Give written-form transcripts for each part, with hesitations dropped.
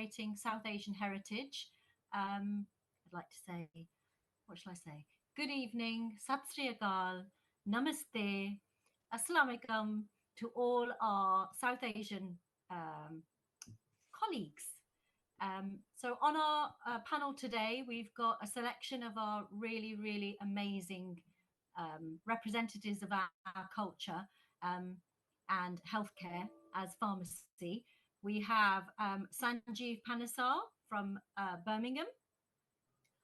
celebrating South Asian heritage. I'd like to say, what shall I say? Good evening, Sat Sri Akal, Namaste, Assalamu Alaikum to all our South Asian colleagues. So on our panel today, we've got a selection of our really, really amazing representatives of our culture and healthcare as pharmacy. We have Sanjeev Panesar from Birmingham.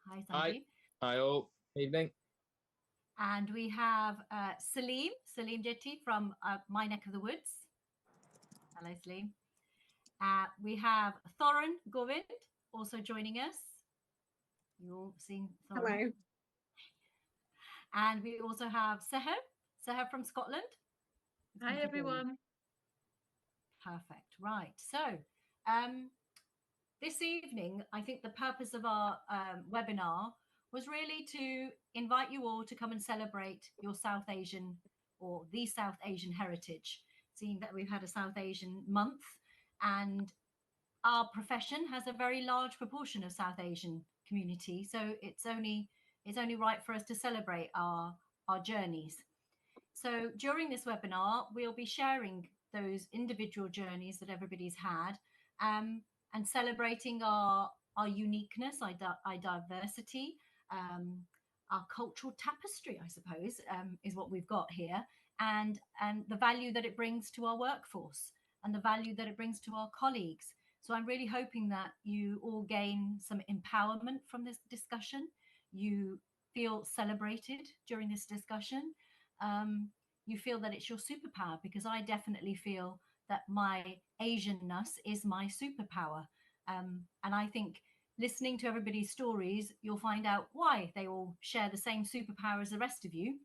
Hi, Sanjeev. Hi all. Evening. And we have Salim Jetty from my neck of the woods. Hello, Salim. We have Thoran Govind also joining us. You're all seeing Thoran. Hello. And we also have Seher from Scotland. Hi, everyone. Perfect. Right. So this evening, I think the purpose of our webinar was really to invite you all to come and celebrate your South Asian or the South Asian heritage, seeing that we've had a South Asian month and our profession has a very large proportion of South Asian community. So it's only right for us to celebrate our journeys. So during this webinar, we'll be sharing those individual journeys that everybody's had and celebrating our uniqueness, our diversity, our cultural tapestry, I suppose, is what we've got here, and the value that it brings to our workforce and the value that it brings to our colleagues. So I'm really hoping that you all gain some empowerment from this discussion. You feel celebrated during this discussion. You feel that it's your superpower, because I definitely feel that my Asianness is my superpower. And I think listening to everybody's stories, you'll find out why they all share the same superpower as the rest of you.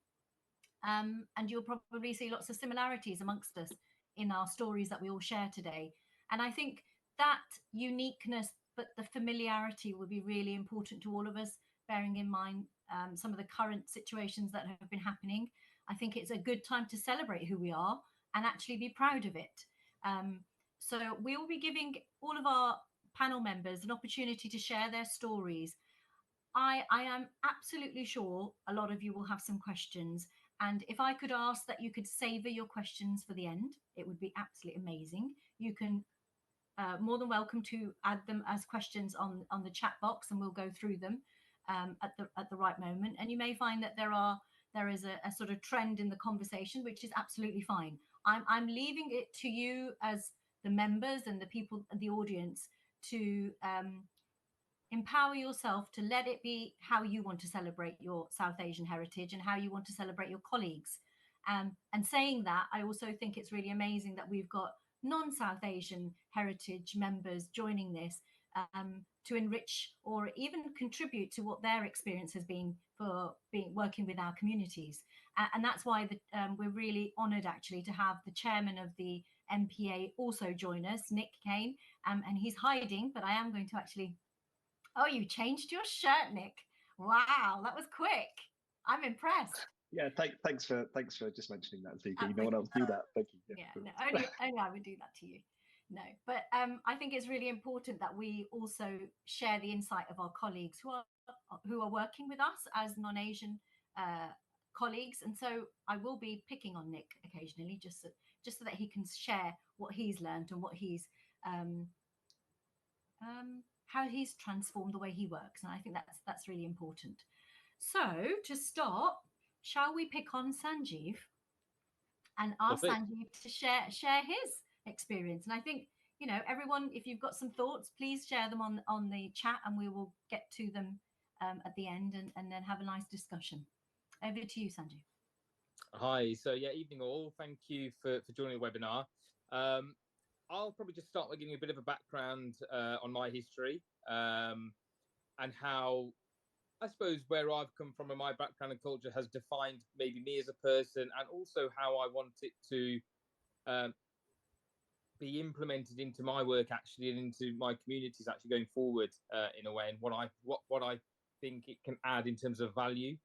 And you'll probably see lots of similarities amongst us in our stories that we all share today. And I think that uniqueness, but the familiarity will be really important to all of us, bearing in mind some of the current situations that have been happening. I think it's a good time to celebrate who we are and actually be proud of it. So we will be giving all of our panel members an opportunity to share their stories. I am absolutely sure a lot of you will have some questions. And if I could ask that you could savor your questions for the end, it would be absolutely amazing. You can more than welcome to add them as questions on the chat box, and we'll go through them at the right moment. And you may find that there is a sort of trend in the conversation, which is absolutely fine. I'm leaving it to you as the members and the people, the audience, to empower yourself to let it be how you want to celebrate your South Asian heritage and how you want to celebrate your colleagues. And saying that, I also think it's really amazing that we've got non-South Asian heritage members joining this to enrich or even contribute to what their experience has been for working with our communities. And that's why we're really honoured actually to have the chairman of the NPA also join us, Nick Kane, and he's hiding, but I am going to actually... Oh, you changed your shirt, Nick. Wow, that was quick. I'm impressed. Yeah, thanks for just mentioning that, Ziki. No one else do that. Thank you. Yeah, no, only I would do that to you. No, but I think it's really important that we also share the insight of our colleagues who are working with us as non-Asian colleagues, and so I will be picking on Nick occasionally, just so that he can share what he's learned and what he's how he's transformed the way he works, and I think that's really important. So to start, shall we pick on Sanjeev and ask Sanjeev to share his experience? And I think, you know, everyone, if you've got some thoughts, please share them on the chat, and we will get to them at the end and then have a nice discussion. Over to you, Sanjeev. Hi. So yeah, evening all. Thank you for joining the webinar. I'll probably just start by giving you a bit of a background on my history and how, I suppose, where I've come from and my background and culture has defined maybe me as a person, and also how I want it to be implemented into my work actually and into my communities actually going forward in a way, and what I think it can add in terms of value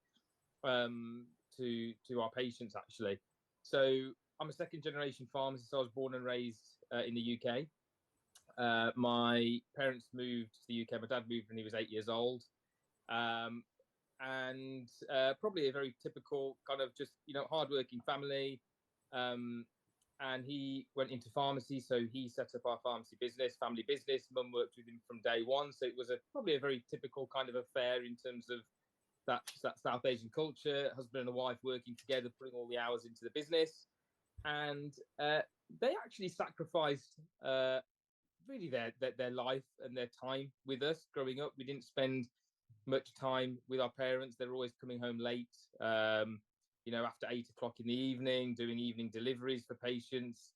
to our patients actually. So I'm a second generation pharmacist. I was born and raised in the UK. My parents moved to the UK. My dad moved when he was 8 years old. Um, and probably a very typical kind of just, hardworking family. And he went into pharmacy. So he set up our pharmacy business, family business. Mum worked with him from day one. So it was probably a very typical kind of affair in terms of that South Asian culture, husband and a wife working together, putting all the hours into the business. And they actually sacrificed really their life and their time with us growing up. We didn't spend much time with our parents. They were always coming home late, after 8 o'clock in the evening, doing evening deliveries for patients,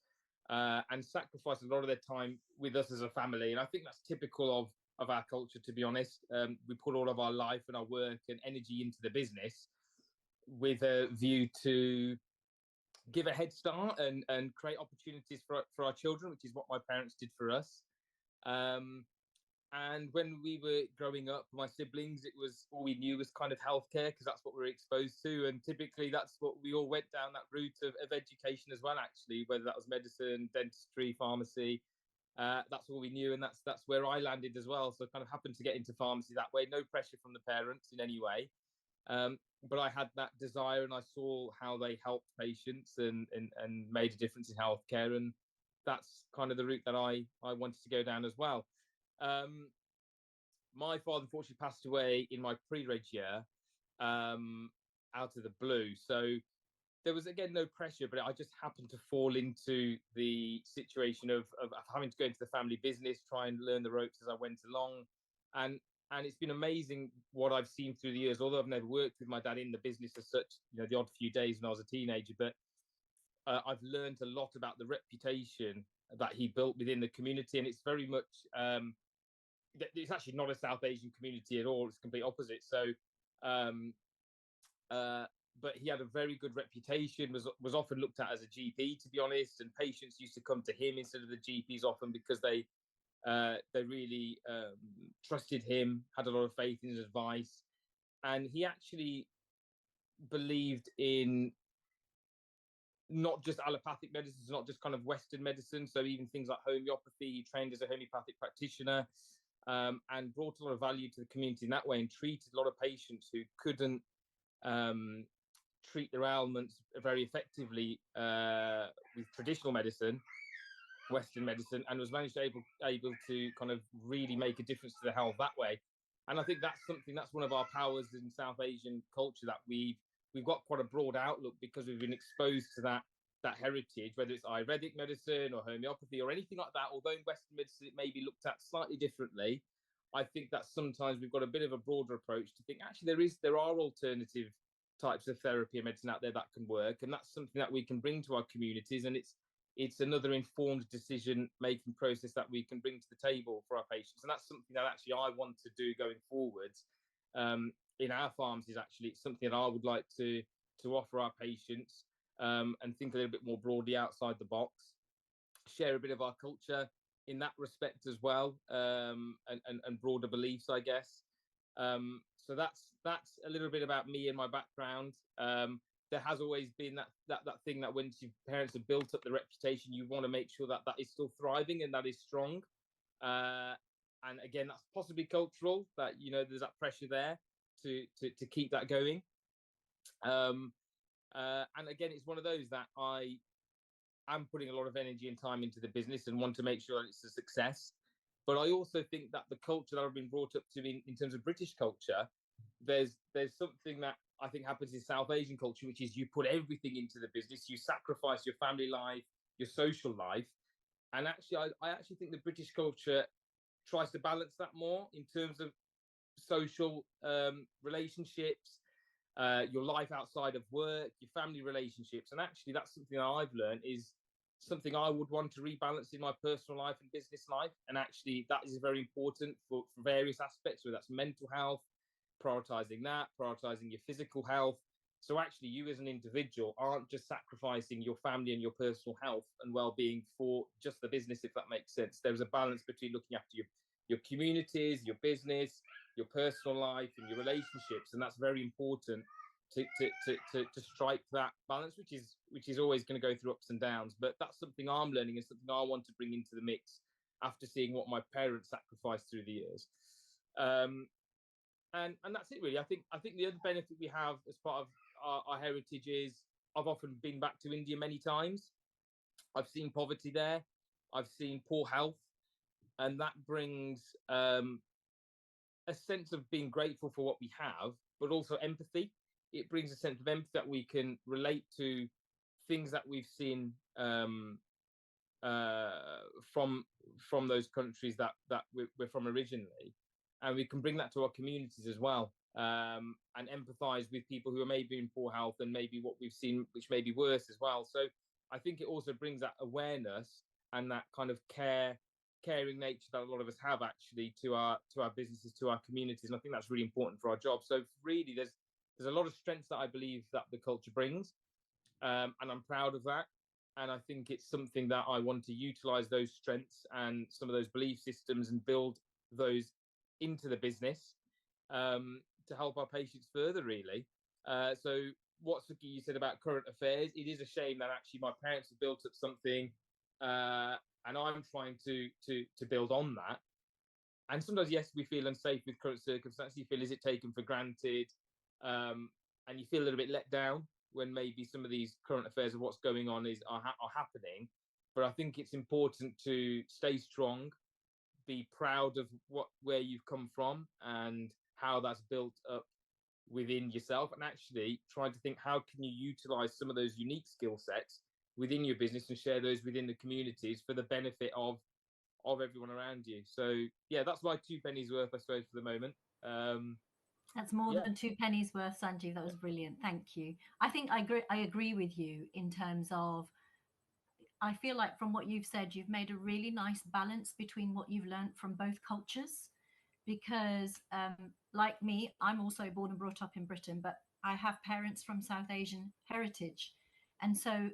and sacrificed a lot of their time with us as a family. And I think that's typical of our culture, to be honest. We put all of our life and our work and energy into the business with a view to give a head start and create opportunities for our children, which is what my parents did for us. And when we were growing up, my siblings, it was all we knew was kind of healthcare, because that's what we were exposed to. And typically that's what we all went down, that route of education as well, actually, whether that was medicine, dentistry, pharmacy. That's all we knew. And that's where I landed as well. So I kind of happened to get into pharmacy that way. No pressure from the parents in any way. But I had that desire, and I saw how they helped patients and made a difference in healthcare. And that's kind of the route that I wanted to go down as well. My father unfortunately passed away in my pre-reg year, out of the blue. So there was, again, no pressure, but I just happened to fall into the situation of having to go into the family business, try and learn the ropes as I went along. And it's been amazing what I've seen through the years, although I've never worked with my dad in the business as such, the odd few days when I was a teenager, but I've learned a lot about the reputation that he built within the community. And it's very much, it's actually not a South Asian community at all. It's the complete opposite. So, but he had a very good reputation, was often looked at as a GP, to be honest. And patients used to come to him instead of the GPs often, because they really trusted him, had a lot of faith in his advice. And he actually believed in not just allopathic medicines, not just kind of Western medicine. So even things like homeopathy, he trained as a homeopathic practitioner, and brought a lot of value to the community in that way, and treated a lot of patients who couldn't treat their ailments very effectively with traditional medicine, Western medicine, and was able to kind of really make a difference to their health that way. And I think that's one of our powers in South Asian culture, that we've got quite a broad outlook, because we've been exposed to that heritage, whether it's Ayurvedic medicine or homeopathy or anything like that. Although in Western medicine it may be looked at slightly differently, I think that sometimes we've got a bit of a broader approach to think actually there are alternative types of therapy and medicine out there that can work, and that's something that we can bring to our communities. And it's another informed decision making process that we can bring to the table for our patients. And that's something that actually I want to do going forwards in our pharmacies. Actually, it's something that I would like to offer our patients, and think a little bit more broadly outside the box, share a bit of our culture in that respect as well, and broader beliefs, I guess. So that's a little bit about me and my background. There has always been that thing that once your parents have built up the reputation, you want to make sure that is still thriving and that is strong. And again, that's possibly cultural, that there's that pressure there to keep that going. And again, it's one of those that I am putting a lot of energy and time into the business and want to make sure that it's a success. But I also think that the culture that I've been brought up to in terms of British culture, there's something that I think happens in South Asian culture, which is you put everything into the business, you sacrifice your family life, your social life. And actually, I actually think the British culture tries to balance that more in terms of social relationships, your life outside of work, your family relationships. And actually, that's something that I've learned is something I would want to rebalance in my personal life and business life. And actually, that is very important for various aspects, whether that's mental health, prioritizing your physical health. So actually, you as an individual aren't just sacrificing your family and your personal health and well-being for just the business, if that makes sense. There's a balance between looking after your communities, your business, your personal life, and your relationships, and that's very important to strike that balance, which is always going to go through ups and downs. But that's something I'm learning and something I want to bring into the mix after seeing what my parents sacrificed through the years. And that's it really. I think the other benefit we have as part of our heritage is I've often been back to India many times. I've seen poverty there. I've seen poor health, and that brings a sense of being grateful for what we have, but also empathy. It brings a sense of empathy that we can relate to things that we've seen from those countries that we're from originally, and we can bring that to our communities as well, and empathize with people who are maybe in poor health and maybe what we've seen, which may be worse as well. So I think it also brings that awareness and that kind of caring nature that a lot of us have actually to our businesses, to our communities, and I think that's really important for our job. So really, there's a lot of strengths that I believe that the culture brings, and I'm proud of that. And I think it's something that I want to utilize those strengths and some of those belief systems and build those into the business, to help our patients further, really. So what Suki, you said about current affairs, it is a shame that actually my parents have built up something, and I'm trying to build on that. And sometimes, yes, we feel unsafe with current circumstances. You feel, is it taken for granted? And you feel a little bit let down when maybe some of these current affairs of what's going on are happening. But I think it's important to stay strong, be proud of where you've come from and how that's built up within yourself, and actually trying to think, how can you utilize some of those unique skill sets within your business and share those within the communities for the benefit of everyone around you. So yeah, that's my 2 pennies worth, I suppose, for the moment. That's more than 2 pennies worth, Sanjeev. That was brilliant. Thank you. I think I agree with you in terms of, I feel like from what you've said, you've made a really nice balance between what you've learned from both cultures. Because like me, I'm also born and brought up in Britain, but I have parents from South Asian heritage. And so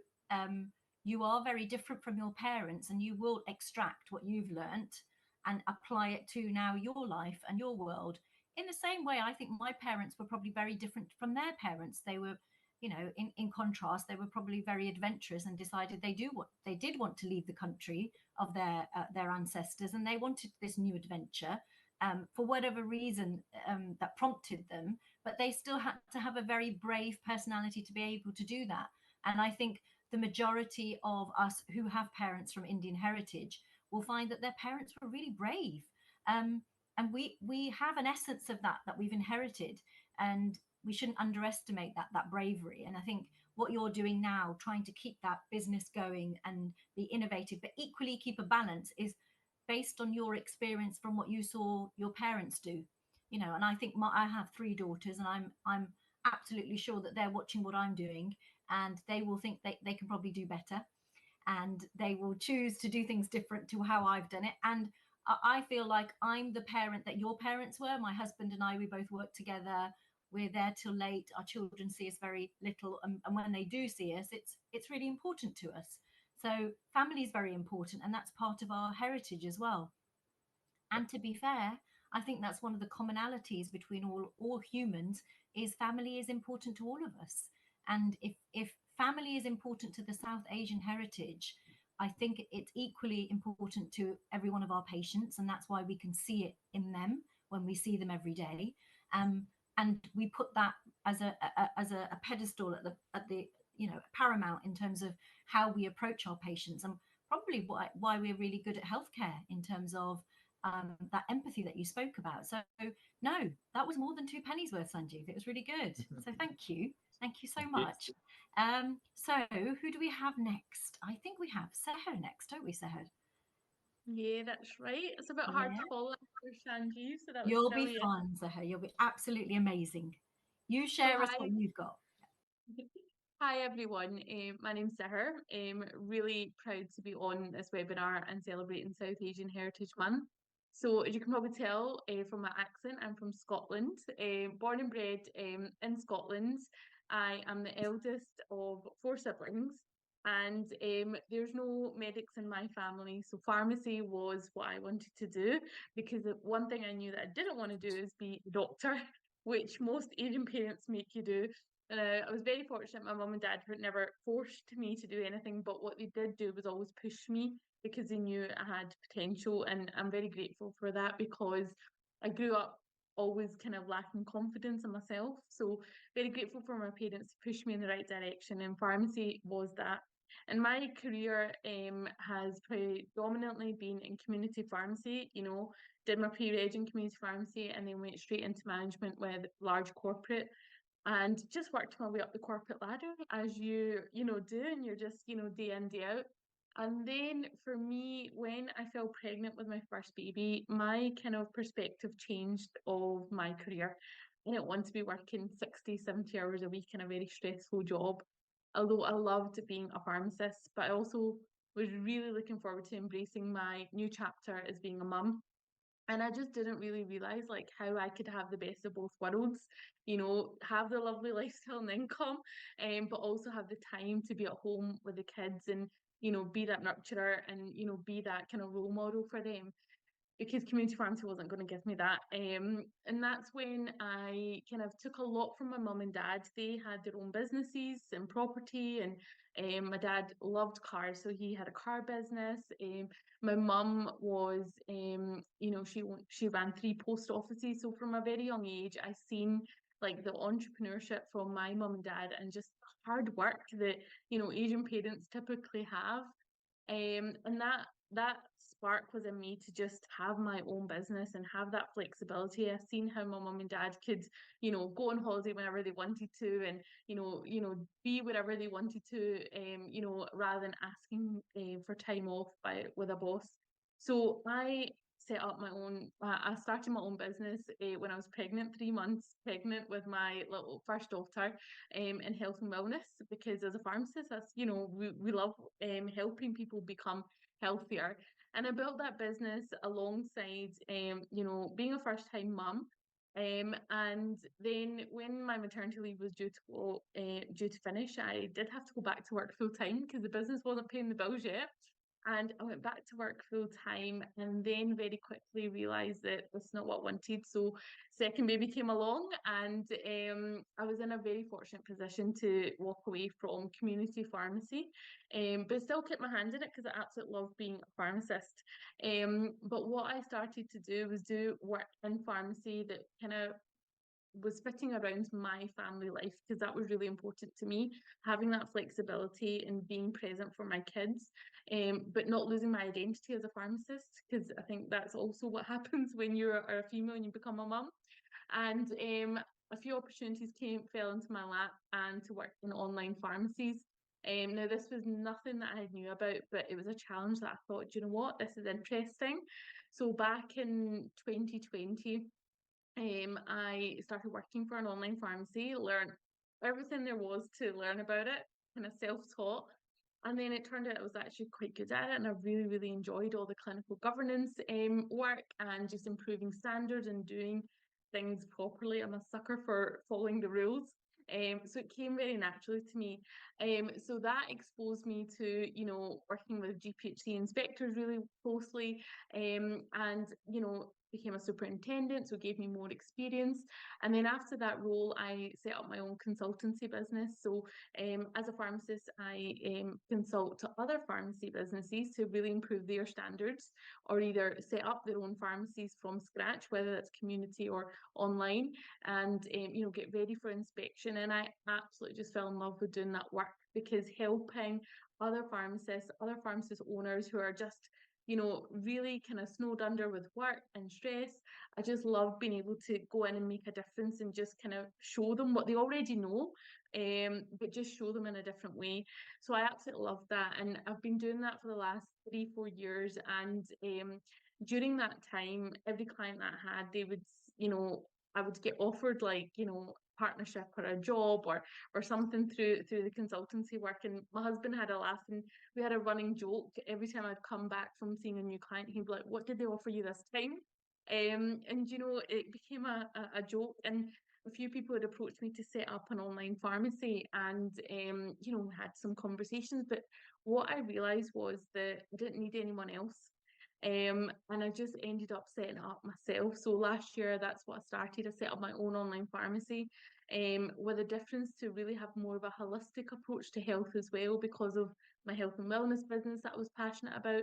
you are very different from your parents, and you will extract what you've learnt and apply it to now your life and your world. In the same way, I think my parents were probably very different from their parents. They were, in contrast, they were probably very adventurous and decided they did want to leave the country of their ancestors, and they wanted this new adventure. For whatever reason that prompted them, but they still had to have a very brave personality to be able to do that. And I think the majority of us who have parents from Indian heritage will find that their parents were really brave. And we have an essence of that we've inherited, and we shouldn't underestimate that bravery. And I think what you're doing now, trying to keep that business going and be innovative, but equally keep a balance, is based on your experience from what you saw your parents do. And I think I have 3 daughters, and I'm absolutely sure that they're watching what I'm doing, and they will think they can probably do better, and they will choose to do things different to how I've done it. And I feel like I'm the parent that your parents were. My husband and I, we both work together. We're there till late. Our children see us very little, and when they do see us, it's really important to us. So family is very important, and that's part of our heritage as well. And to be fair, I think that's one of the commonalities between all humans, is family is important to all of us. And if family is important to the South Asian heritage, I think it's equally important to every one of our patients, and that's why we can see it in them when we see them every day. And we put that as a pedestal at the paramount in terms of how we approach our patients, and probably why we're really good at healthcare in terms of that empathy that you spoke about. So no, that was more than 2 pennies worth, Sanjeev. It was really good. So thank you so much. So who do we have next? I think we have Seher next, don't we, Seher? Yeah, that's right. It's a bit hard to follow after Sanjeev, so that was You'll brilliant. be fine, Seher. You'll be absolutely amazing. You share us what you've got. Hi everyone, my name's Seher. Really proud to be on this webinar and celebrating South Asian Heritage Month. So as you can probably tell from my accent, I'm from Scotland, born and bred in Scotland. I am the eldest of 4 siblings, and there's no medics in my family, so pharmacy was what I wanted to do, because the one thing I knew that I didn't want to do is be a doctor, which most Asian parents make you do. I was very fortunate my mum and dad never forced me to do anything, but what they did do was always push me because they knew I had potential, and I'm very grateful for that because I grew up always kind of lacking confidence in myself. So very grateful for my parents to push me in the right direction, and pharmacy was that. And my career has predominantly been in community pharmacy, you know, did my pre-reg in community pharmacy and then went straight into management with large corporate and just worked my way up the corporate ladder as you know, do, and you're just, you know, day in, day out. And then for me, when I fell pregnant with my first baby, my kind of perspective changed of my career. I didn't want to be working 60, 70 hours a week in a very stressful job. Although I loved being a pharmacist, but I also was really looking forward to embracing my new chapter as being a mum. And I just didn't really realize like how I could have the best of both worlds, you know, have the lovely lifestyle and income, but also have the time to be at home with the kids and, you know, be that nurturer and, you know, be that kind of role model for them, because community pharmacy wasn't going to give me that. And that's when I kind of took a lot from my mum and dad. They had their own businesses and property, and my dad loved cars, so he had a car business. My mum was, you know, she ran 3 post offices. So from a very young age, I seen like the entrepreneurship from my mum and dad and just hard work that, you know, Asian parents typically have. And that spark was in me to just have my own business and have that flexibility. I've seen how my mum and dad could, you know, go on holiday whenever they wanted to, and you know, be wherever they wanted to, you know, rather than asking for time off by with a boss. So I set up my own. I started my own business when I was pregnant, 3 months pregnant with my little first daughter, in health and wellness, because as a pharmacist, that's, you know, we love helping people become healthier. And I built that business alongside, you know, being a first time mum. And then when my maternity leave was due to finish, I did have to go back to work full time because the business wasn't paying the bills yet. And I went back to work full time and then very quickly realised that that's not what I wanted. So second baby came along, and I was in a very fortunate position to walk away from community pharmacy, but still kept my hand in it because I absolutely love being a pharmacist. But what I started to do was do work in pharmacy that kind of was fitting around my family life, because that was really important to me, having that flexibility and being present for my kids, but not losing my identity as a pharmacist, because I think that's also what happens when you're a female and you become a mum. And a few opportunities fell into my lap, and to work in online pharmacies. Now, this was nothing that I knew about, but it was a challenge that I thought, you know what, this is interesting. So back in 2020, I started working for an online pharmacy, learned everything there was to learn about it, kind of self-taught. And then it turned out I was actually quite good at it, and I really, really enjoyed all the clinical governance work and just improving standards and doing things properly. I'm a sucker for following the rules. So it came very naturally to me. So that exposed me to, you know, working with GPHC inspectors really closely, and, you know, became a superintendent, so it gave me more experience. And then after that role, I set up my own consultancy business. So as a pharmacist, I consult to other pharmacy businesses to really improve their standards, or either set up their own pharmacies from scratch, whether that's community or online, and you know, get ready for inspection. And I absolutely just fell in love with doing that work, because helping other pharmacist owners who are just, you know, really kind of snowed under with work and stress. I just love being able to go in and make a difference and just kind of show them what they already know, but just show them in a different way. So I absolutely love that. And I've been doing that for the last 3-4 years. And during that time, every client that I had, they would, you know, I would get offered like, you know, partnership or a job or something through the consultancy work. And my husband had a laugh, and we had a running joke every time I'd come back from seeing a new client. He'd be like, "What did they offer you this time?" And you know, it became a joke. And a few people had approached me to set up an online pharmacy, and you know, had some conversations. But what I realized was that I didn't need anyone else. And I just ended up setting it up myself. So last year, that's what I started. I set up my own online pharmacy, with a difference to really have more of a holistic approach to health as well, because of my health and wellness business that I was passionate about.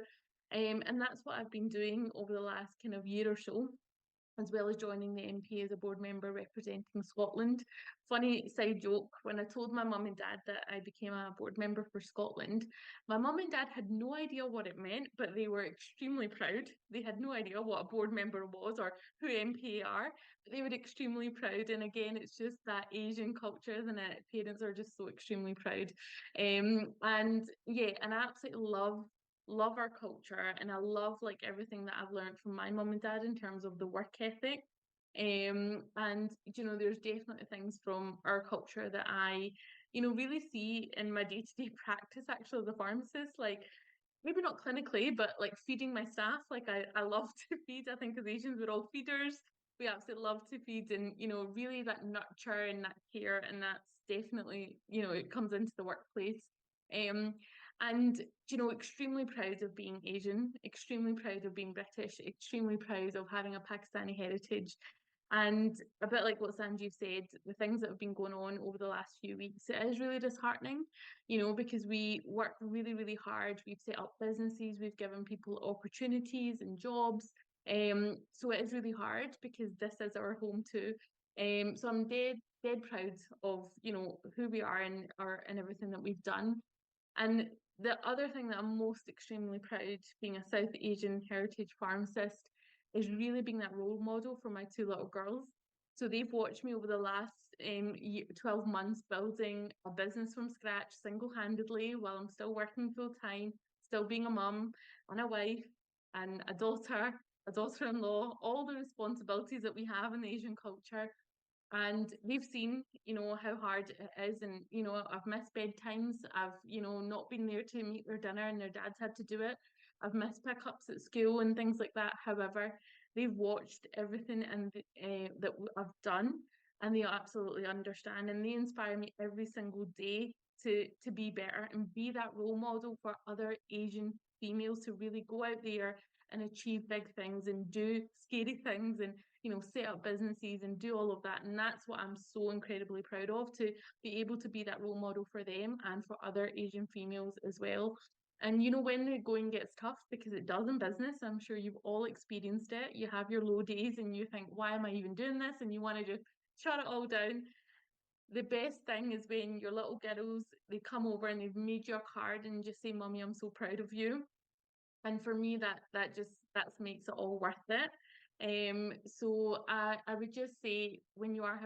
And that's what I've been doing over the last kind of year or so, as well as joining the NPA as a board member representing Scotland. Funny side joke, when I told my mum and dad that I became a board member for Scotland, my mum and dad had no idea what it meant, but they were extremely proud. They had no idea what a board member was or who NPA are, but they were extremely proud. And again, it's just that Asian culture, isn't it? Parents are just so extremely proud. And yeah, and I absolutely love our culture, and I love like everything that I've learned from my mum and dad in terms of the work ethic. And you know, there's definitely things from our culture that I, you know, really see in my day-to-day practice actually as a pharmacist, like maybe not clinically, but like feeding my staff. Like I love to feed. I think as Asians we're all feeders. We absolutely love to feed, and you know, really that nurture and that care, and that's definitely, you know, it comes into the workplace. Um, and you know, extremely proud of being Asian, extremely proud of being British, extremely proud of having a Pakistani heritage. And a bit like what Sanjeev said, the things that have been going on over the last few weeks, it is really disheartening, you know, because we work really, really hard. We've set up businesses, we've given people opportunities and jobs. So it is really hard because this is our home too. So I'm dead proud of, you know, who we are and everything that we've done. And the other thing that I'm most extremely proud being a South Asian heritage pharmacist is really being that role model for my two little girls. So they've watched me over the last 12 months building a business from scratch single-handedly while I'm still working full time, still being a mum and a wife and a daughter-in-law, all the responsibilities that we have in the Asian culture. And they've seen, you know, how hard it is. And, you know, I've missed bedtimes. I've, you know, not been there to meet their dinner and their dads had to do it. I've missed pickups at school and things like that. However, they've watched everything and that I've done, and they absolutely understand, and they inspire me every single day to be better and be that role model for other Asian females to really go out there and achieve big things and do scary things and, you know, set up businesses and do all of that. And that's what I'm so incredibly proud of, to be able to be that role model for them and for other Asian females as well. And you know, when the going gets tough, because it does in business, I'm sure you've all experienced it. You have your low days and you think, why am I even doing this? And you want to just shut it all down. The best thing is when your little girls, they come over and they've made you a card and just say, Mummy, I'm so proud of you. And for me, that makes it all worth it. So I would just say, when you are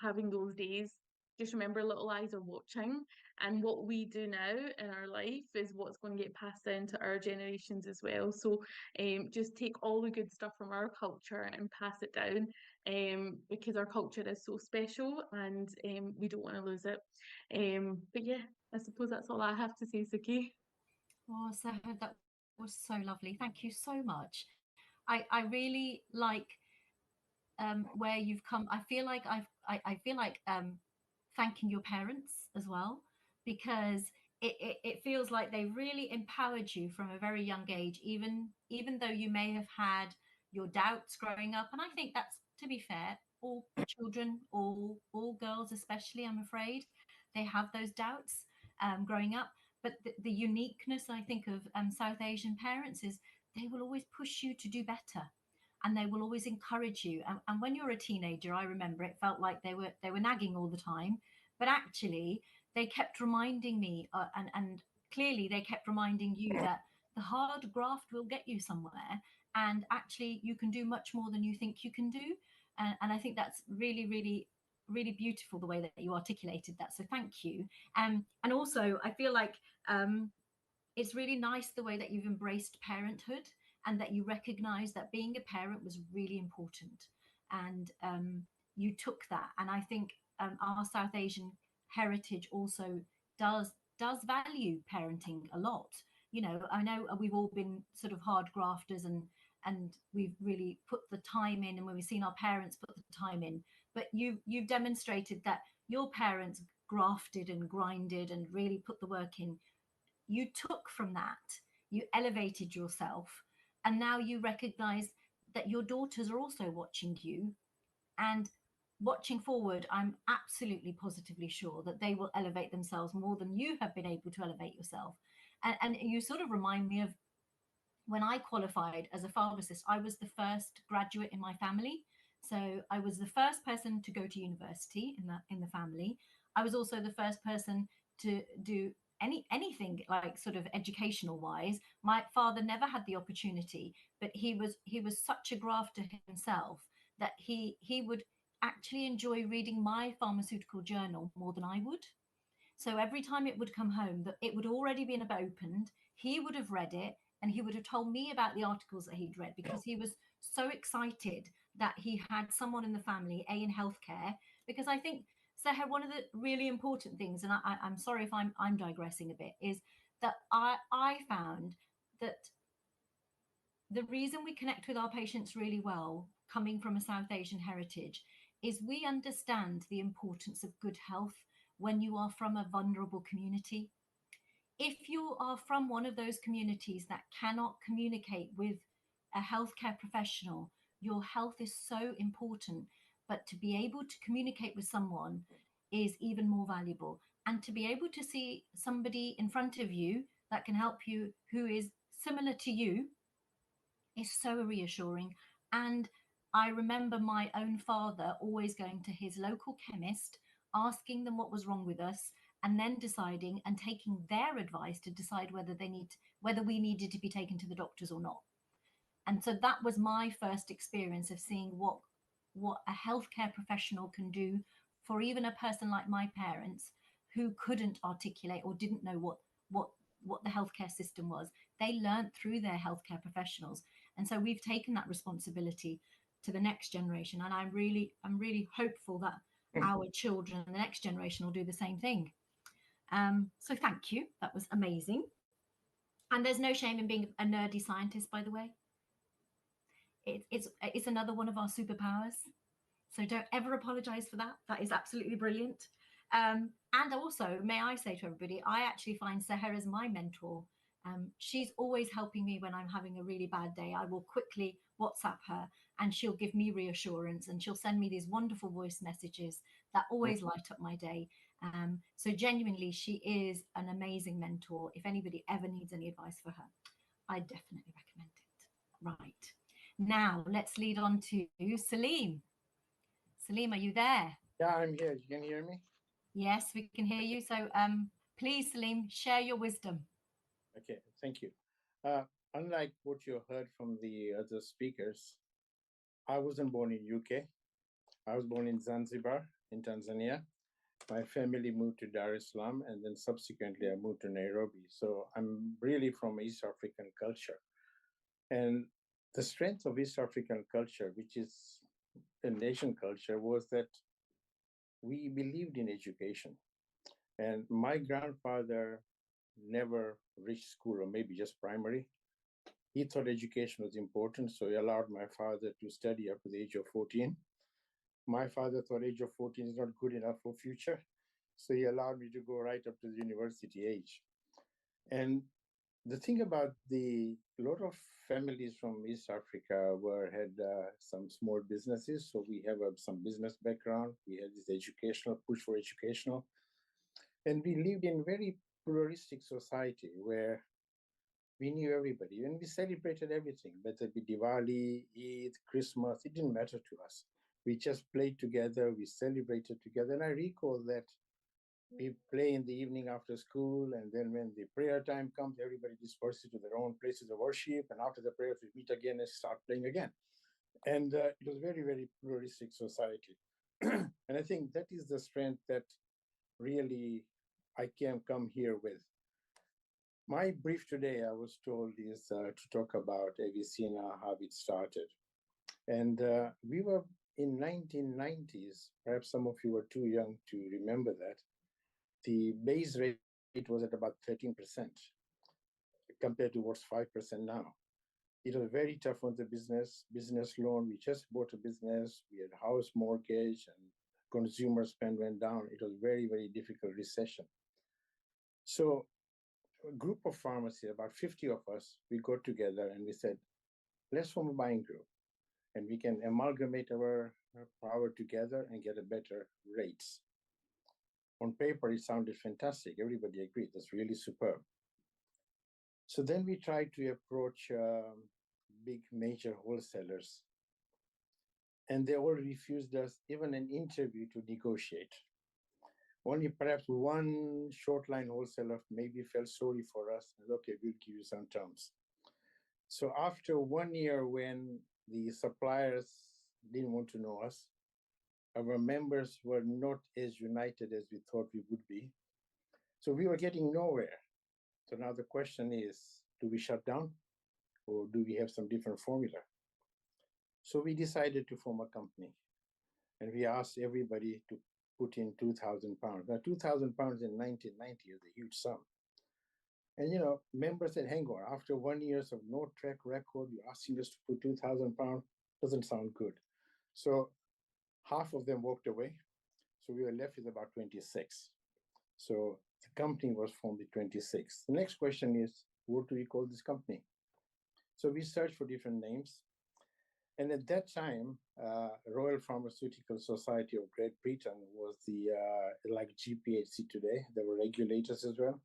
having those days, just remember little eyes are watching, and what we do now in our life is what's going to get passed down to our generations as well. So just take all the good stuff from our culture and pass it down, because our culture is so special, and we don't want to lose it. But yeah, I suppose that's all I have to say, Suki. Oh, so that was so lovely. Thank you so much. I really like where you've come. I feel like I feel like thanking your parents as well, because it feels like they really empowered you from a very young age, even though you may have had your doubts growing up. And I think that's, to be fair, all children, all girls especially, I'm afraid, they have those doubts growing up. But the uniqueness, I think, of South Asian parents is they will always push you to do better, and they will always encourage you. And when you're a teenager, I remember it felt like they were nagging all the time, but actually they kept reminding me, and clearly they kept reminding you that the hard graft will get you somewhere, and actually you can do much more than you think you can do. And I think that's really, really, really beautiful the way that you articulated that. So thank you. And also I feel like it's really nice the way that you've embraced parenthood, and that you recognize that being a parent was really important, and you took that. And I think our South Asian heritage also does value parenting a lot. You know, I know we've all been sort of hard grafters, and we've really put the time in, and when we've seen our parents put the time in, but you've demonstrated that your parents grafted and grinded and really put the work in. You took from that, you elevated yourself, and now you recognize that your daughters are also watching you, and watching forward, I'm absolutely positively sure that they will elevate themselves more than you have been able to elevate yourself. And you sort of remind me of when I qualified as a pharmacist, I was the first graduate in my family. So I was the first person to go to university in the family. I was also the first person to do anything like sort of educational wise. My father never had the opportunity, but he was such a grafter himself that he would actually enjoy reading my pharmaceutical journal more than I would. So every time it would come home, that it would already been opened, he would have read it and he would have told me about the articles that he'd read because he was so excited that he had someone in the family, in healthcare. Because I think, Seher, one of the really important things, and I'm sorry if I'm digressing a bit, is that I found that the reason we connect with our patients really well, coming from a South Asian heritage, is we understand the importance of good health when you are from a vulnerable community. If you are from one of those communities that cannot communicate with a healthcare professional, your health is so important. But to be able to communicate with someone is even more valuable. And to be able to see somebody in front of you that can help you who is similar to you is so reassuring. And I remember my own father always going to his local chemist, asking them what was wrong with us, and then deciding and taking their advice to decide whether we needed to be taken to the doctors or not. And so that was my first experience of seeing what a healthcare professional can do for even a person like my parents who couldn't articulate or didn't know what what the healthcare system was. They learned through their healthcare professionals. And so we've taken that responsibility to the next generation. And I'm really hopeful that our children and the next generation will do the same thing. So thank you. That was amazing. And there's no shame in being a nerdy scientist, by the way. It's another one of our superpowers. So don't ever apologize for that. That is absolutely brilliant. And also, may I say to everybody, I actually find Seher as my mentor. She's always helping me when I'm having a really bad day. I will quickly WhatsApp her and she'll give me reassurance and she'll send me these wonderful voice messages that always light up my day. So genuinely, she is an amazing mentor. If anybody ever needs any advice for her, I definitely recommend it. Right. Now, let's lead on to Salim. Salim, are you there? Yeah, I'm here. You can hear me? Yes, we can hear you. So please, Salim, share your wisdom. Okay, thank you. Unlike what you heard from the other speakers, I wasn't born in UK. I was born in Zanzibar, in Tanzania. My family moved to Dar es Salaam, and then subsequently I moved to Nairobi. So I'm really from East African culture. And the strength of East African culture, which is a nation culture, was that we believed in education. And my grandfather never reached school, or maybe just primary. He thought education was important, so he allowed my father to study up to the age of 14. My father thought age of 14 is not good enough for future, so he allowed me to go right up to the university age. And the thing about a lot of families from East Africa had some small businesses, so we have some business background. We had this educational push for educational, and we lived in very pluralistic society where we knew everybody and we celebrated everything, whether it be Diwali, Eid, Christmas, it didn't matter to us. We just played together, we celebrated together. And I recall that we play in the evening after school, and then when the prayer time comes, everybody disperses to their own places of worship. And after the prayers, we meet again and start playing again. And it was very, very pluralistic society. And I think that is the strength that really I can come here with. My brief today, I was told, is to talk about Avicenna, how it started. And we were in 1990s, perhaps some of you were too young to remember that, the base rate was at about 13% compared to what's 5% now. It was very tough on the business loan. We just bought a business, we had house mortgage, and consumer spend went down. It was very, very difficult recession. So a group of pharmacists, about 50 of us, we got together and we said, let's form a buying group and we can amalgamate our power together and get a better rates. On paper, it sounded fantastic. Everybody agreed. That's really superb. So then we tried to approach big major wholesalers, and they all refused us even an interview to negotiate. Only perhaps one short line wholesaler maybe felt sorry for us and okay, we'll give you some terms. So after 1 year, when the suppliers didn't want to know us, our members were not as united as we thought we would be. So we were getting nowhere. So now the question is, do we shut down or do we have some different formula? So we decided to form a company, and we asked everybody to put in £2,000. Now, £2,000 in 1990 is a huge sum. And, you know, members said, hang on, after 1 year of no track record, you're asking us to put £2,000? Doesn't sound good. So half of them walked away. So we were left with about 26. So the company was formed in 26. The next question is, what do we call this company? So we searched for different names. And at that time, Royal Pharmaceutical Society of Great Britain was the, like GPHC today, there were regulators as well.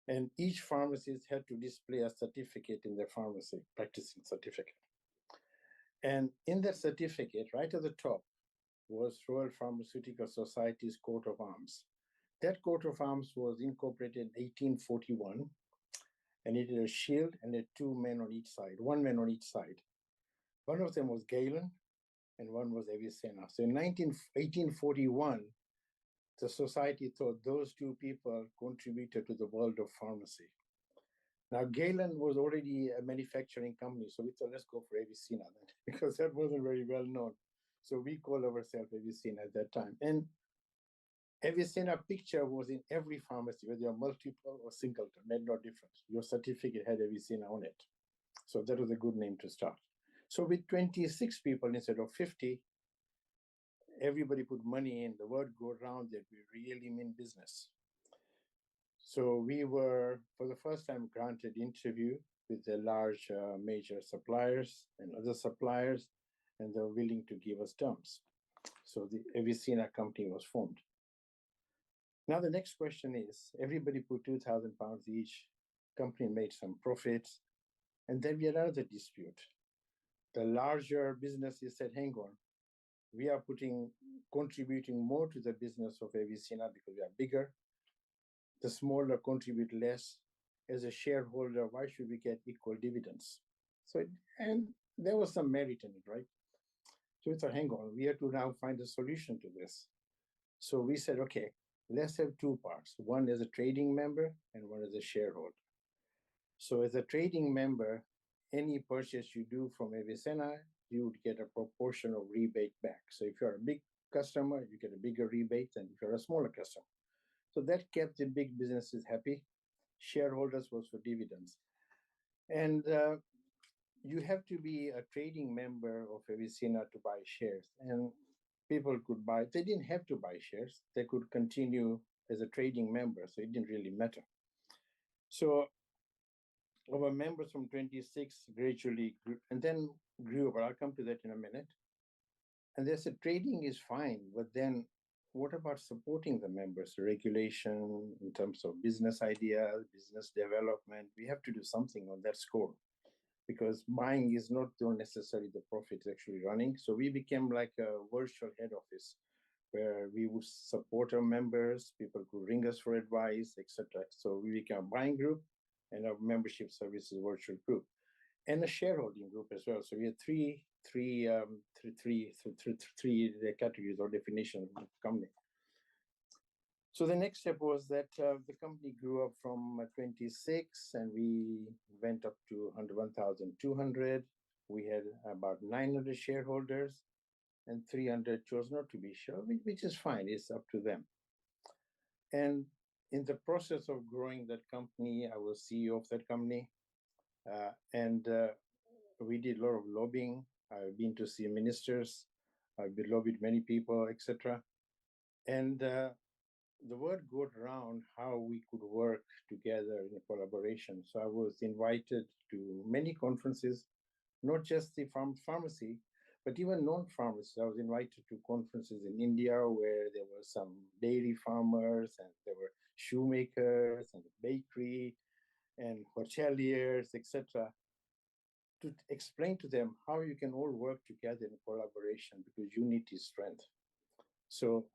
And each pharmacist had to display a certificate in their pharmacy, practicing certificate. And in that certificate, right at the top, was Royal Pharmaceutical Society's coat of arms. That coat of arms was incorporated in 1841, and it had a shield and had two men on each side, one man on each side. One of them was Galen, and one was Avicenna. So in 1841, the society thought those two people contributed to the world of pharmacy. Now, Galen was already a manufacturing company, so we thought, let's go for Avicenna then, because that wasn't very well known. So we called ourselves Avicenna at that time. And Avicenna picture was in every pharmacy, whether you're multiple or singleton, made no difference. Your certificate had Avicenna on it. So that was a good name to start. So with 26 people instead of 50, everybody put money in, the word go around that we really mean business. So we were, for the first time, granted interview with the large major suppliers and other suppliers, and they were willing to give us terms. So the Avicenna company was formed. Now the next question is, everybody put £2,000 each, company made some profits, and then we had another dispute. The larger businesses said, hang on, we are contributing more to the business of Avicenna because we are bigger. The smaller contribute less. As a shareholder, why should we get equal dividends? So, and there was some merit in it, right? So we thought, hang on, we have to now find a solution to this. So we said, okay, let's have two parts. One as a trading member and one as a shareholder. So as a trading member, any purchase you do from Avicenna, you would get a proportion of rebate back. So if you're a big customer, you get a bigger rebate than if you're a smaller customer. So that kept the big businesses happy. Shareholders was for dividends. And you have to be a trading member of Avicenna to buy shares. And people could buy, they didn't have to buy shares. They could continue as a trading member, so it didn't really matter. So our members from 26 gradually grew, and then grew, but I'll come to that in a minute. And they said trading is fine, but then what about supporting the members? Regulation in terms of business ideas, business development. We have to do something on that score, because buying is not necessarily the profit actually running. So we became like a virtual head office where we would support our members, people could ring us for advice, etc. So we became a buying group and our membership services virtual group, and a shareholding group as well. So we had three categories or definitions of the company. So the next step was that the company grew up from 26 and we went up to under 1,200. We had about 900 shareholders and 300 chose not to be sure, which is fine, it's up to them. And in the process of growing that company, I was CEO of that company, and we did a lot of lobbying. I've been to see ministers, I've been lobbied many people, etc. And the word got around how we could work together in a collaboration. So I was invited to many conferences, not just the pharmacy, but even non-pharmacists. I was invited to conferences in India where there were some dairy farmers and there were shoemakers and a bakery. and hoteliers, etc., to explain to them how you can all work together in collaboration because unity is strength. So,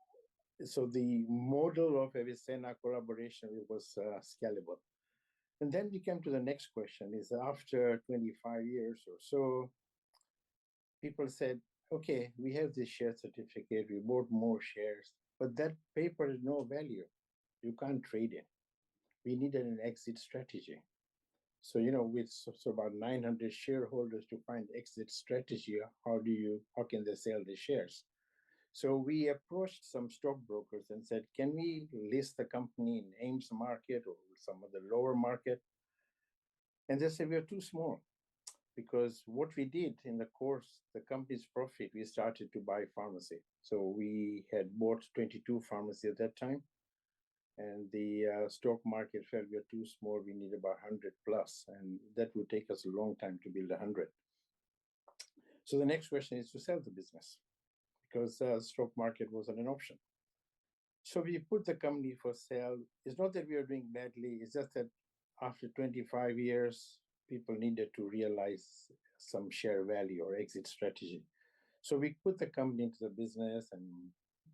so the model of Avicenna collaboration was scalable. And then we came to the next question is after 25 years or so, people said, okay, we have this share certificate, we bought more shares, but that paper has no value. You can't trade it. We needed an exit strategy. So, with about 900 shareholders to find exit strategy, how can they sell the shares? So we approached some stockbrokers and said, can we list the company in Ames market or some other lower market? And they said, we're too small. Because what we did in the course, the company's profit, we started to buy pharmacy. So we had bought 22 pharmacy at that time. And the stock market felt we are too small, we need about 100 plus. And that would take us a long time to build 100. So the next question is to sell the business because stock market wasn't an option. So we put the company for sale. It's not that we are doing badly, it's just that after 25 years, people needed to realize some share value or exit strategy. So we put the company into the business and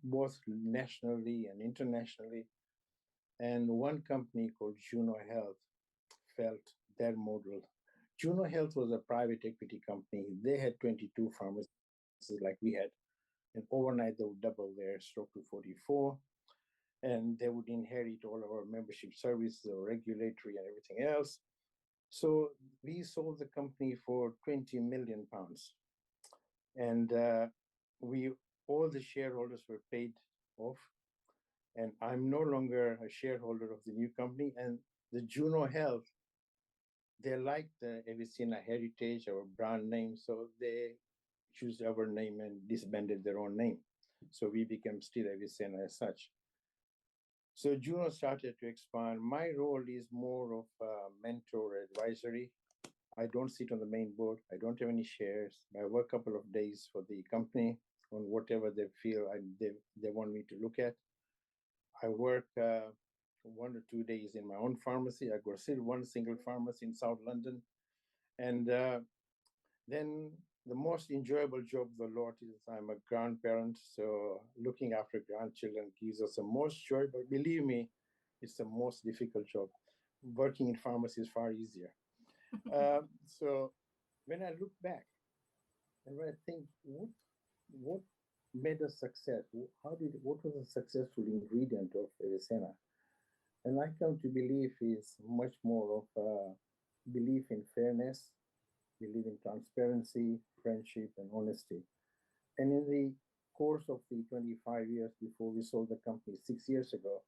both nationally and internationally. And one company called Juno Health felt their model. Juno Health was a private equity company. They had 22 pharmacies like we had. And overnight, they would double their stock to 44. And they would inherit all our membership services, or regulatory and everything else. So we sold the company for 20 million pounds. And all the shareholders were paid off. And I'm no longer a shareholder of the new company. And the Juno Health, they liked the Avicenna heritage, our brand name. So they choose our name and disbanded their own name. So we became still Avicenna as such. So Juno started to expand. My role is more of mentor advisory. I don't sit on the main board. I don't have any shares. I work a couple of days for the company on whatever they feel they want me to look at. I work 1 or 2 days in my own pharmacy. I got still one single pharmacy in South London. And then the most enjoyable job of the lot is I'm a grandparent. So looking after grandchildren gives us the most joy. But believe me, it's the most difficult job. Working in pharmacy is far easier. So when I look back and when I think, what made us success? What was a successful ingredient of Avicenna? And I come to believe is much more of belief in fairness, believe in transparency, friendship, and honesty. And in the course of the 25 years before we sold the company 6 years ago,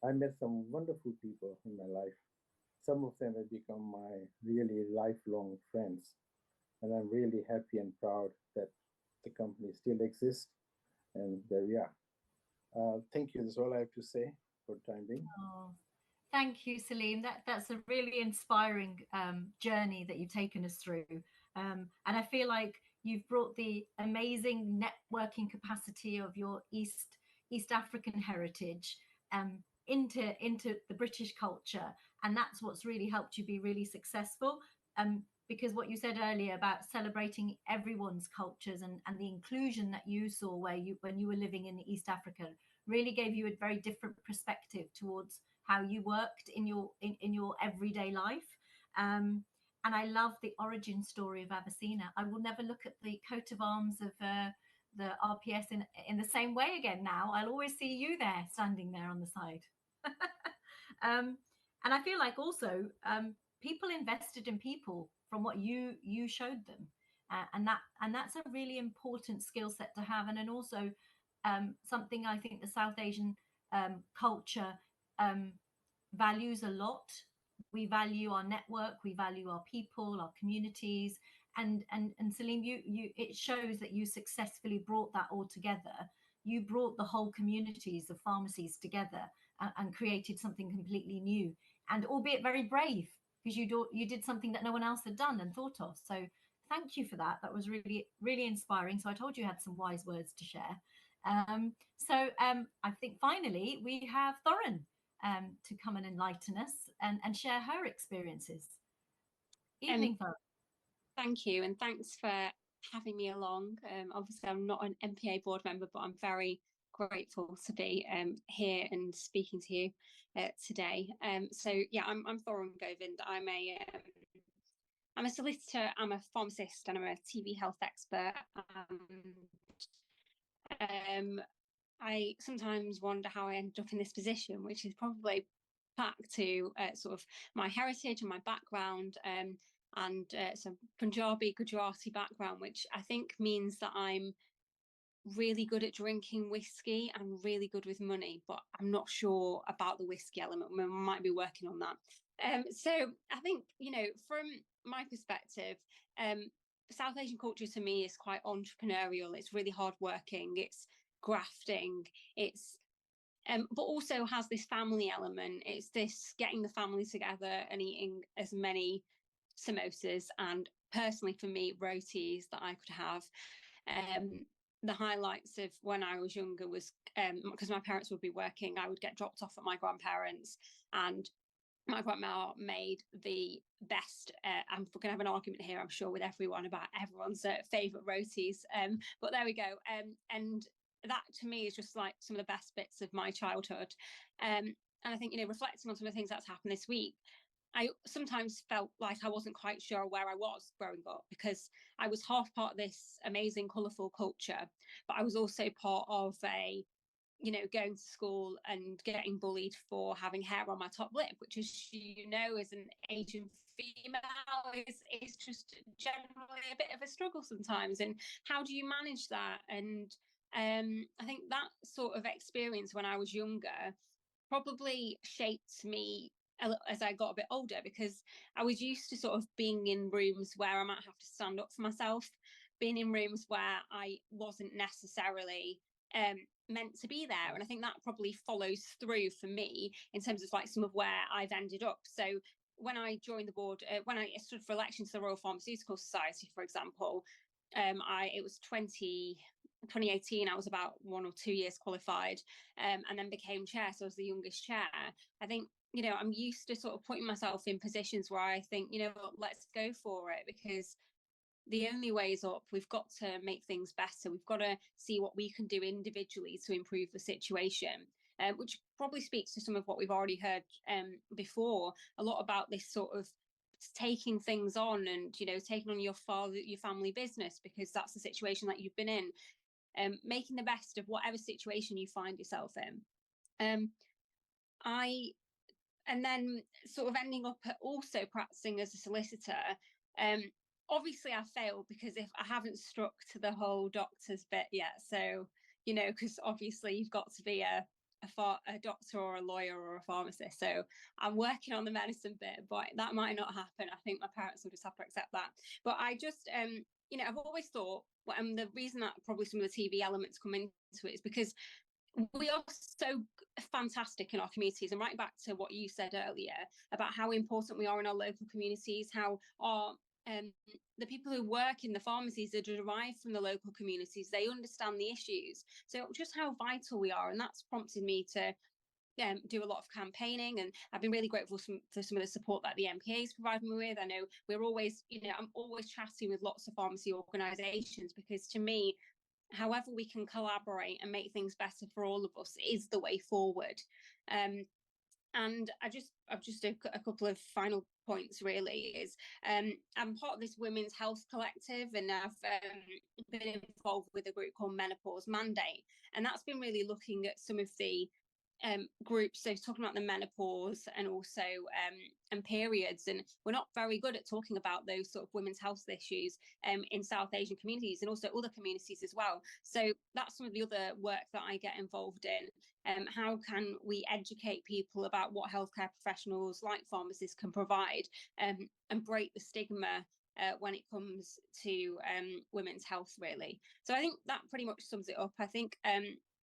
I met some wonderful people in my life. Some of them have become my really lifelong friends. And I'm really happy and proud that the company still exists. And there we are. Thank you. That's all I have to say for the time being. Oh, thank you, Salim. That's a really inspiring journey that you've taken us through. And I feel like you've brought the amazing networking capacity of your East African heritage into the British culture, and that's what's really helped you be really successful. Because what you said earlier about celebrating everyone's cultures and the inclusion that you saw when you were living in East Africa really gave you a very different perspective towards how you worked in your everyday life. And I love the origin story of Avicenna. I will never look at the coat of arms of the RPS in the same way again now. I'll always see you there, standing there on the side. And I feel like also people invested in people from what you showed them, and that's a really important skill set to have, and then also something I think the South Asian culture values a lot. We value our network, we value our people, our communities, and Salim, you it shows that you successfully brought that all together. You brought the whole communities of pharmacies together and created something completely new, and albeit very brave, because you did something that no one else had done and thought of. So thank you for that. That was really, really inspiring. So I told you had some wise words to share. I think finally we have Thorin. to come and enlighten us and share her experiences. Evening, Farah. Thank you, and thanks for having me along. Obviously, I'm not an NPA board member, but I'm very grateful to be here and speaking to you today. So yeah, I'm Thoran Govind. I'm a solicitor, I'm a pharmacist, and I'm a TV health expert. I sometimes wonder how I ended up in this position, which is probably back to sort of my heritage and my background, and some Punjabi Gujarati background, which I think means that I'm really good at drinking whiskey and really good with money, but I'm not sure about the whiskey element. I might be working on that. So I think, you know, from my perspective, South Asian culture to me is quite entrepreneurial. It's really hardworking. It's grafting. It's but also has this family element. It's this getting the family together and eating as many samosas and, personally for me, rotis that I could have. The highlights of when I was younger was because my parents would be working, I would get dropped off at my grandparents, and my grandma made the best. I'm going to have an argument here, I'm sure, with everyone about everyone's favourite rotis. But there we go. And that to me is just like some of the best bits of my childhood. And I think, you know, reflecting on some of the things that's happened this week, I sometimes felt like I wasn't quite sure where I was growing up, because I was half part of this amazing, colourful culture, but I was also part of a, you know, going to school and getting bullied for having hair on my top lip, which, as you know, as an Asian female, is just generally a bit of a struggle sometimes. And how do you manage that? And I think that sort of experience when I was younger probably shaped me as I got a bit older, because I was used to sort of being in rooms where I might have to stand up for myself, being in rooms where I wasn't necessarily meant to be there. And I think that probably follows through for me in terms of like some of where I've ended up. So when I joined the board, when I stood for election to the Royal Pharmaceutical Society, for example, it was 2018, I was about 1 or 2 years qualified, and then became chair. So I was the youngest chair. I think, you know, I'm used to sort of putting myself in positions where I think, you know, let's go for it, because the only way is up. We've got to make things better. We've got to see what we can do individually to improve the situation, which probably speaks to some of what we've already heard before, a lot about this sort of taking things on and, you know, taking on your family business, because that's the situation that you've been in, making the best of whatever situation you find yourself in. And then sort of ending up also practicing as a solicitor. Obviously I failed, because if I haven't struck to the whole doctor's bit yet, so, you know, because obviously you've got to be a doctor or a lawyer or a pharmacist. So I'm working on the medicine bit, but that might not happen. I think my parents will just have to accept that. But I just, you know, I've always thought, and the reason that probably some of the TV elements come into it is because we are so fantastic in our communities. And right back to what you said earlier about how important we are in our local communities, how our the people who work in the pharmacies are derived from the local communities. They understand the issues. So just how vital we are. And that's prompted me to do a lot of campaigning. And I've been really grateful for some of the support that the NPA has provided me with. I know we're always, you know, I'm always chatting with lots of pharmacy organisations, because to me, however we can collaborate and make things better for all of us is the way forward. And I've just a couple of final points really is I'm part of this women's health collective, and I've been involved with a group called Menopause Mandate, and that's been really looking at some of the groups, so talking about the menopause and also and periods, and we're not very good at talking about those sort of women's health issues in South Asian communities and also other communities as well. So that's some of the other work that I get involved in. How can we educate people about what healthcare professionals like pharmacists can provide, and break the stigma when it comes to women's health, really. So I think that pretty much sums it up. I think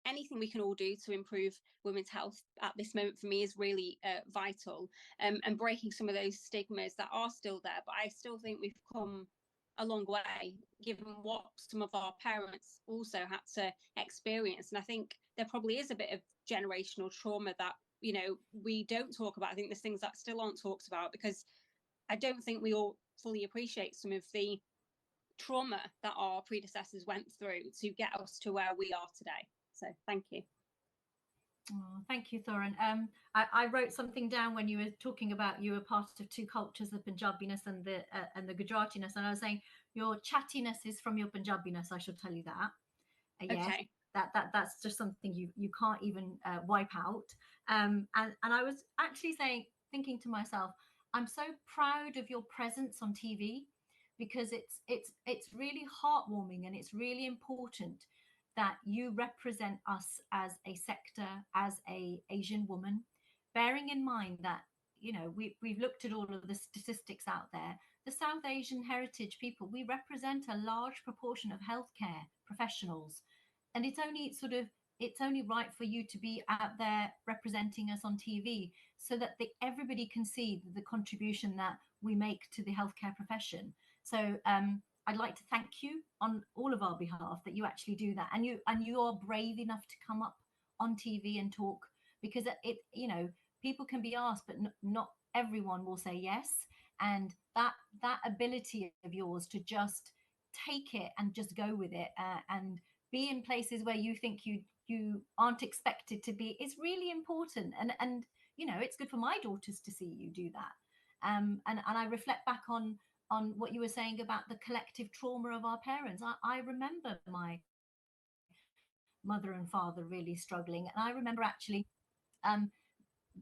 anything we can all do to improve women's health at this moment for me is really vital, and breaking some of those stigmas that are still there. But I still think we've come a long way, given what some of our parents also had to experience. And I think there probably is a bit of generational trauma that you know, we don't talk about. I think there's things that still aren't talked about because I don't think we all fully appreciate some of the trauma that our predecessors went through to get us to where we are today. So thank you. Oh, thank you, Thorin. I wrote something down when you were talking about you were part of two cultures, the Punjabiness and the Gujaratiness, and I was saying your chattiness is from your Punjabiness. I should tell you that. Yes, Okay. That's just something you can't even wipe out. And I was actually thinking to myself, I'm so proud of your presence on TV because it's really heartwarming and it's really important that you represent us as a sector, as a Asian woman, bearing in mind that, you know, we've looked at all of the statistics out there. The South Asian heritage people, we represent a large proportion of healthcare professionals, and it's only right for you to be out there representing us on TV so that everybody can see the contribution that we make to the healthcare profession. So I'd like to thank you on all of our behalf that you actually do that, and you are brave enough to come up on TV and talk, because it you know, people can be asked, but not everyone will say yes. And that ability of yours to just take it and just go with it, and be in places where you think you aren't expected to be, is really important. And you know, it's good for my daughters to see you do that. And I reflect back on what you were saying about the collective trauma of our parents. I remember my mother and father really struggling, and I remember actually um,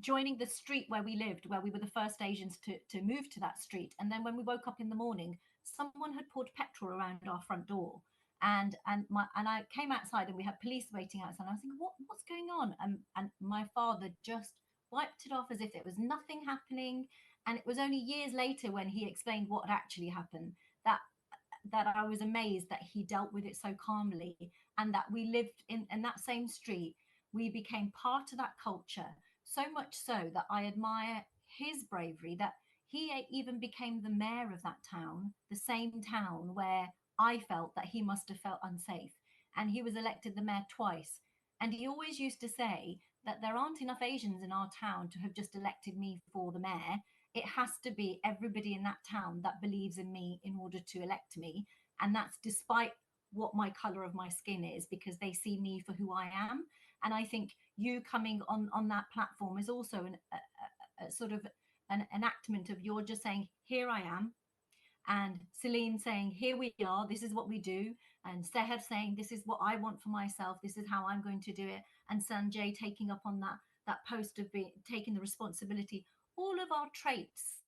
joining the street where we lived, where we were the first Asians to move to that street. And then when we woke up in the morning, someone had poured petrol around our front door. And I came outside and we had police waiting outside. And I was thinking, what's going on? And my father just wiped it off as if it was nothing happening. And it was only years later when he explained what had actually happened that I was amazed that he dealt with it so calmly, and that we lived in that same street. We became part of that culture, so much so that I admire his bravery, that he even became the mayor of that town, the same town where I felt that he must have felt unsafe. And he was elected the mayor twice. And he always used to say that there aren't enough Asians in our town to have just elected me for the mayor. It has to be everybody in that town that believes in me in order to elect me. And that's despite what my color of my skin is, because they see me for who I am. And I think you coming on that platform is also a sort of an enactment of you're just saying, here I am. And Celine saying, here we are, this is what we do. And Seher saying, this is what I want for myself, this is how I'm going to do it. And Sanjay taking up on that post of taking the responsibility. All of our traits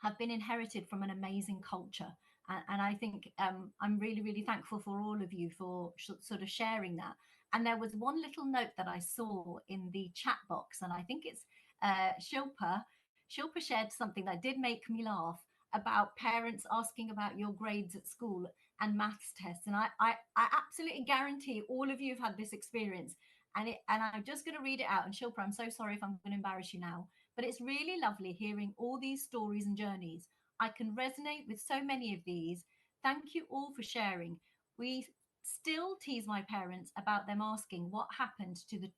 have been inherited from an amazing culture. And I think I'm really, really thankful for all of you for sort of sharing that. And there was one little note that I saw in the chat box, and I think it's Shilpa. Shilpa shared something that did make me laugh, about parents asking about your grades at school and maths tests. And I absolutely guarantee all of you have had this experience. And I'm just going to read it out. And Shilpa, I'm so sorry if I'm going to embarrass you now, but it's really lovely hearing all these stories and journeys. I can resonate with so many of these. Thank you all for sharing. We still tease my parents about them asking what happened to the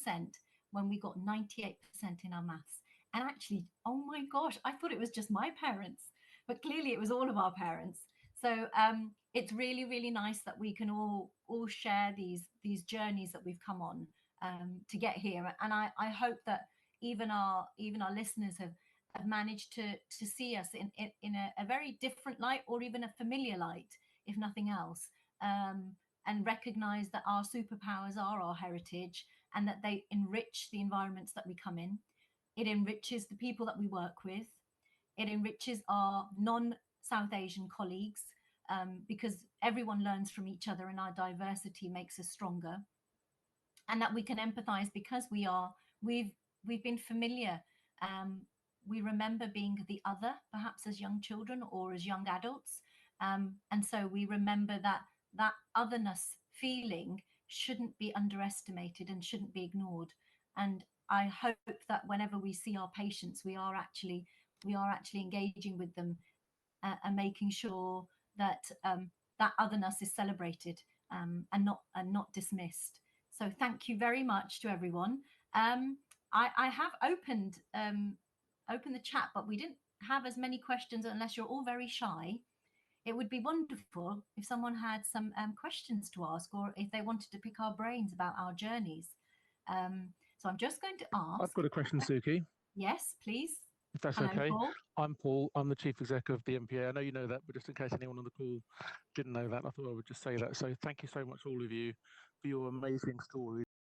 2% when we got 98% in our maths. And actually, oh my gosh, I thought it was just my parents, but clearly it was all of our parents. So it's really, really nice that we can all share these journeys that we've come on to get here. And I hope that even our listeners have managed to see us in a very different light, or even a familiar light, if nothing else, and recognize that our superpowers are our heritage, and that they enrich the environments that we come in. It enriches the people that we work with. It enriches our non-South Asian colleagues, because everyone learns from each other, and our diversity makes us stronger. And that we can empathize because we've been familiar. We remember being the other, perhaps as young children or as young adults. And so we remember that otherness feeling shouldn't be underestimated and shouldn't be ignored. And I hope that whenever we see our patients, we are actually engaging with them, and making sure that that otherness is celebrated, and not dismissed. So thank you very much to everyone. I have opened the chat, but we didn't have as many questions unless you're all very shy. It would be wonderful if someone had some questions to ask, or if they wanted to pick our brains about our journeys. So I'm just going to ask. I've got a question, Suki. Yes, please. If that's Hello, okay. Paul. I'm Paul. I'm the Chief Executive of the NPA. I know you know that, but just in case anyone on the call didn't know that, I thought I would just say that. So thank you so much, all of you, for your amazing stories.